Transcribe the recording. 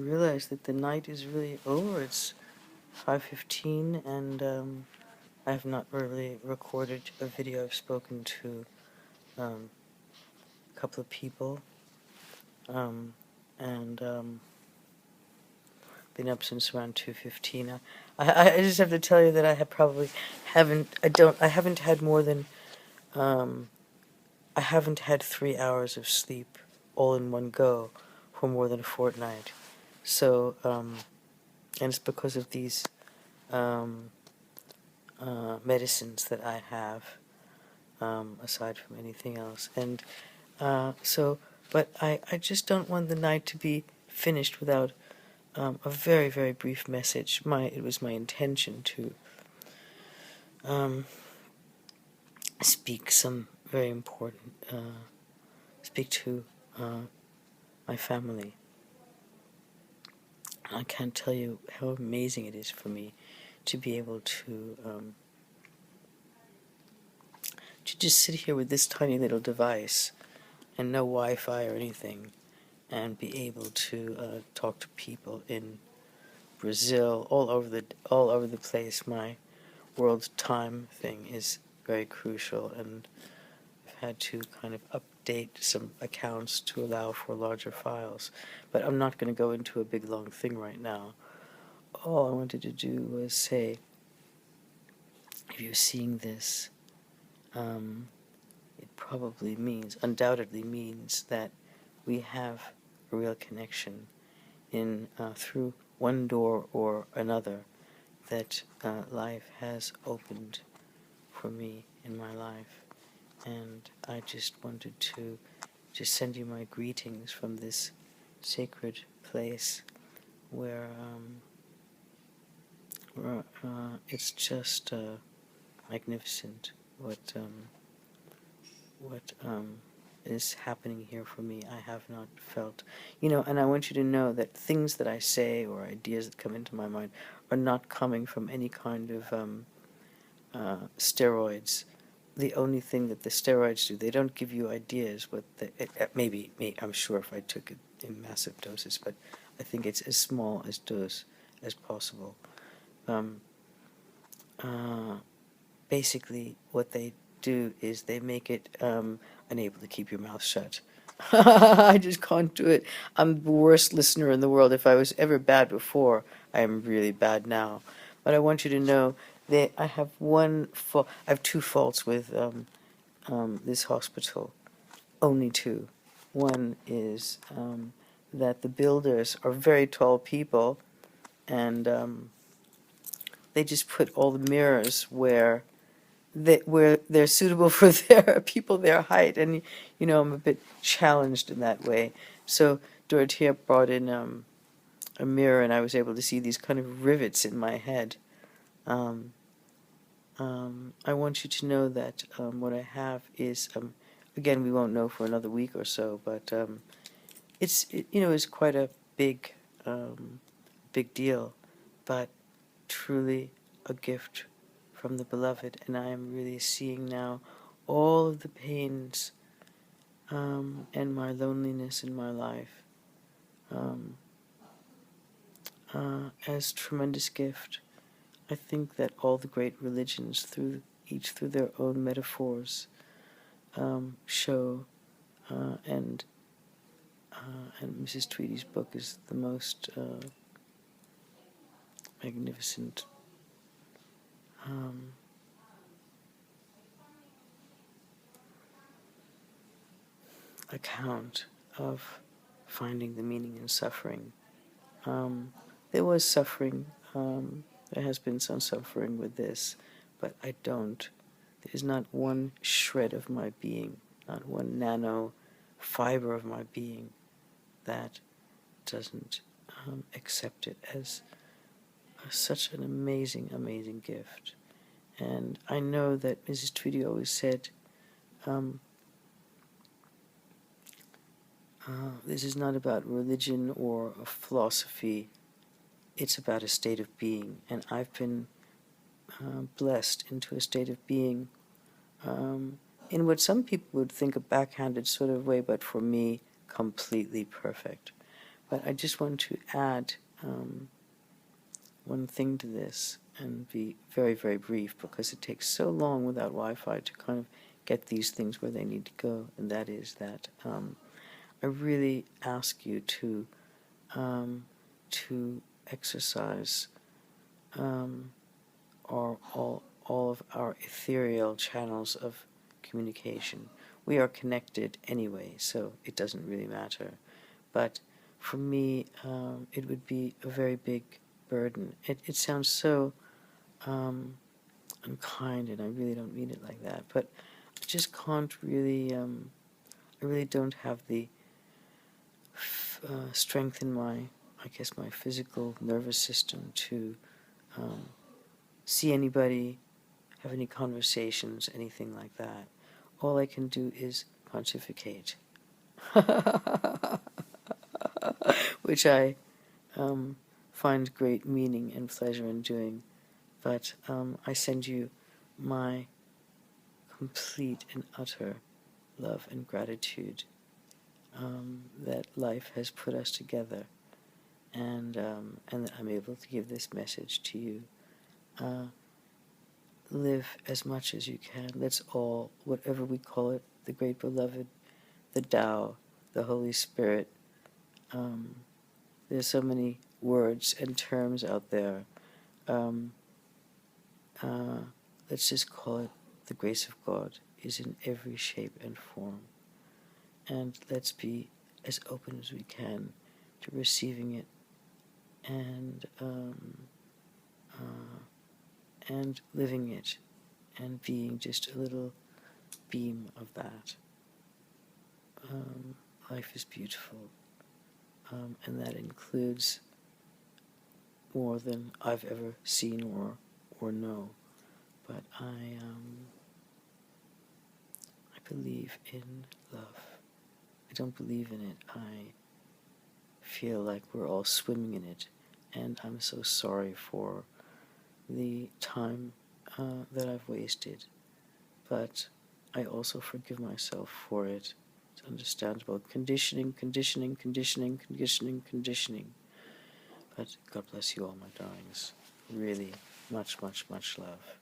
realize that the night is really over. It's 5:15, and I have not really recorded a video. I've spoken to a couple of people, and been up since around 2:15. I just have to tell you that I have probably I haven't had more than I haven't had 3 hours of sleep all in one go for more than a fortnight. So, and it's because of these medicines that I have, aside from anything else. And but I just don't want the night to be finished without a very, very brief message. It was my intention to speak some very important, speak to my family. I can't tell you how amazing it is for me to be able to just sit here with this tiny little device and no Wi-Fi or anything, and be able to talk to people in Brazil, all over the place. My world time thing is very crucial, and I've had to kind of update some accounts to allow for larger files. But I'm not going to go into a big long thing right now. All I wanted to do was say, if you're seeing this, it undoubtedly means that we have a real connection in through one door or another, that life has opened for me in my life. And I just wanted to just send you my greetings from this sacred place where it's just magnificent what is happening here for me. I have not felt, and I want you to know that things that I say or ideas that come into my mind are not coming from any kind of steroids. The only thing that the steroids do, they don't give you ideas. Maybe I'm sure if I took it in massive doses, but I think it's as small as dose as possible. Basically, what they do is they make it unable to keep your mouth shut. I just can't do it. I'm the worst listener in the world. If I was ever bad before, I am really bad now. But I want you to know that I have I have two faults with this hospital. Only two. One is that the builders are very tall people, and they just put all the mirrors where they're suitable for their height, and I'm a bit challenged in that way. So Dorothea brought in a mirror, and I was able to see these kind of rivets in my head. I want you to know that what I have is, again, we won't know for another week or so, but it's quite a big deal, but truly a gift from the beloved. And I am really seeing now all of the pains and my loneliness in my life as tremendous gift. I think that all the great religions, each through their own metaphors, show, and Mrs. Tweedy's book is the most magnificent account of finding the meaning in suffering. There was suffering. There has been some suffering with this, but there is not one shred of my being, not one nano fiber of my being that doesn't accept it as such an amazing, amazing gift. And I know that Mrs. Tweedy always said, this is not about religion or a philosophy, it's about a state of being. And I've been blessed into a state of being in what some people would think a backhanded sort of way, but for me, completely perfect. But I just want to add one thing to this and be very, very brief, because it takes so long without Wi-Fi to kind of get these things where they need to go, and that is that I really ask you to exercise all of our ethereal channels of communication. We are connected anyway, so it doesn't really matter. But for me, it would be a very big burden. It sounds so unkind, and I really don't mean it like that. But I just can't really. I really don't have the strength in my, I guess, my physical nervous system to see anybody, have any conversations, anything like that. All I can do is pontificate, which I find great meaning and pleasure in doing. But I send you my complete and utter love and gratitude that life has put us together, and that I'm able to give this message to you. Live as much as you can. Let's all, whatever we call it, the Great Beloved, the Tao, the Holy Spirit. There's so many words and terms out there. Let's just call it the grace of God is in every shape and form. And let's be as open as we can to receiving it and living it and being just a little beam of that. Life is beautiful, and that includes more than I've ever seen or know. But I believe in love. I don't believe in it. I feel like we're all swimming in it, and I'm so sorry for the time that I've wasted. But I also forgive myself for it. It's understandable. Conditioning. But God bless you all, my darlings. Really, much, much, much love.